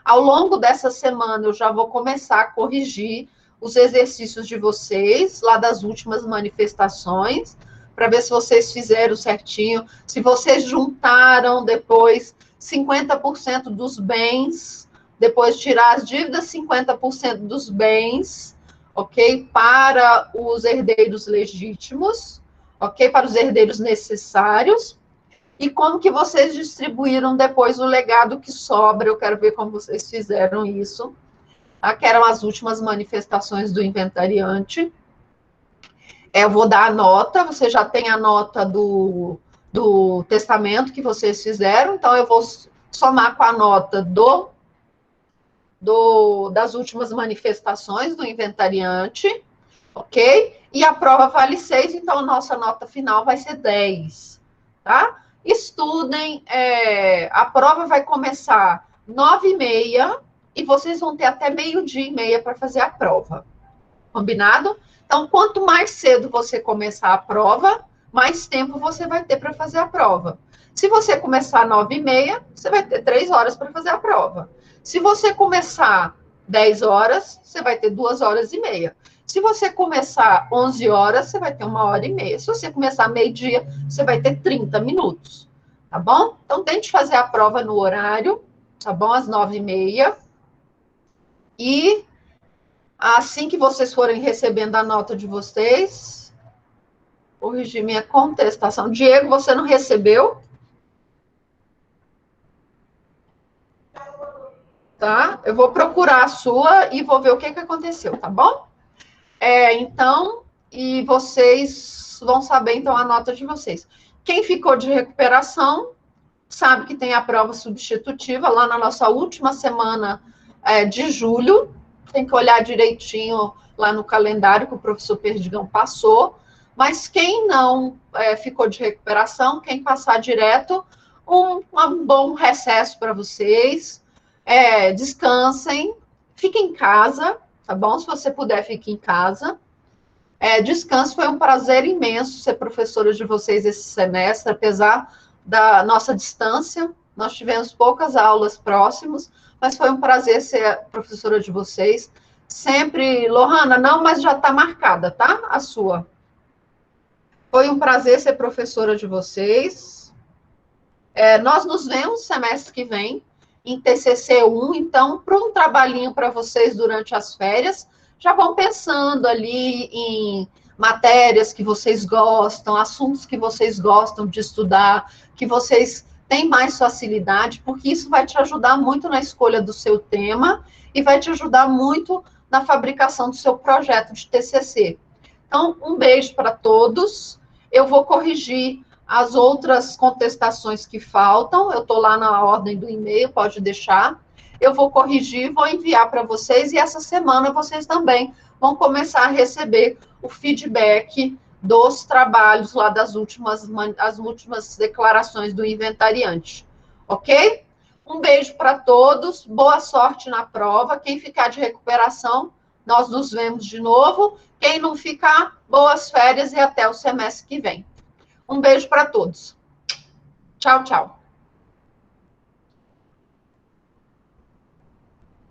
Ao longo dessa semana, eu já vou começar a corrigir os exercícios de vocês, lá das últimas manifestações, para ver se vocês fizeram certinho, se vocês juntaram depois 50% dos bens, depois tirar as dívidas, 50% dos bens, ok? Para os herdeiros legítimos, ok? Para os herdeiros necessários. E como que vocês distribuíram depois o legado que sobra? Eu quero ver como vocês fizeram isso. Que eram as últimas manifestações do inventariante. Eu vou dar a nota, você já tem a nota do testamento que vocês fizeram, então eu vou somar com a nota das últimas manifestações do inventariante, ok? E a prova vale 6, então a nossa nota final vai ser 10, tá? Estudem, a prova vai começar 9h30 e vocês vão ter até 12h30 para fazer a prova, combinado? Então, quanto mais cedo você começar a prova, mais tempo você vai ter para fazer a prova. Se você começar 9h30, você vai ter 3 horas para fazer a prova. Se você começar 10 horas, você vai ter 2h30. Se você começar 11 horas, você vai ter 1h30. Se você começar meio-dia, você vai ter 30 minutos. Tá bom? Então, tente fazer a prova no horário, tá bom? Às 9h30. E assim que vocês forem recebendo a nota de vocês, corrigir minha contestação. Diego, você não recebeu? Tá? Eu vou procurar a sua e vou ver o que aconteceu, tá bom? Então, e vocês vão saber, então, a nota de vocês. Quem ficou de recuperação, sabe que tem a prova substitutiva lá na nossa última semana de julho. Tem que olhar direitinho lá no calendário que o professor Perdigão passou. Mas quem não ficou de recuperação, quem passar direto, um bom recesso para vocês. Descansem, fiquem em casa, tá bom? Se você puder, fique em casa. Descanse, foi um prazer imenso ser professora de vocês esse semestre, apesar da nossa distância. Nós tivemos poucas aulas próximas, mas foi um prazer ser professora de vocês. Sempre, Lohana, não, mas já está marcada, tá? A sua. Foi um prazer ser professora de vocês. Nós nos vemos semestre que vem, em TCC1, então, para um trabalhinho para vocês durante as férias, já vão pensando ali em matérias que vocês gostam, assuntos que vocês gostam de estudar, que vocês têm mais facilidade, porque isso vai te ajudar muito na escolha do seu tema e vai te ajudar muito na fabricação do seu projeto de TCC. Então, um beijo para todos. Eu vou corrigir as outras contestações que faltam. Eu estou lá na ordem do e-mail, pode deixar. Eu vou corrigir, vou enviar para vocês, e essa semana vocês também vão começar a receber o feedback dos trabalhos lá das as últimas declarações do inventariante. Ok? Um beijo para todos, boa sorte na prova. Quem ficar de recuperação, nós nos vemos de novo. Quem não ficar, boas férias e até o semestre que vem. Um beijo para todos. Tchau, tchau.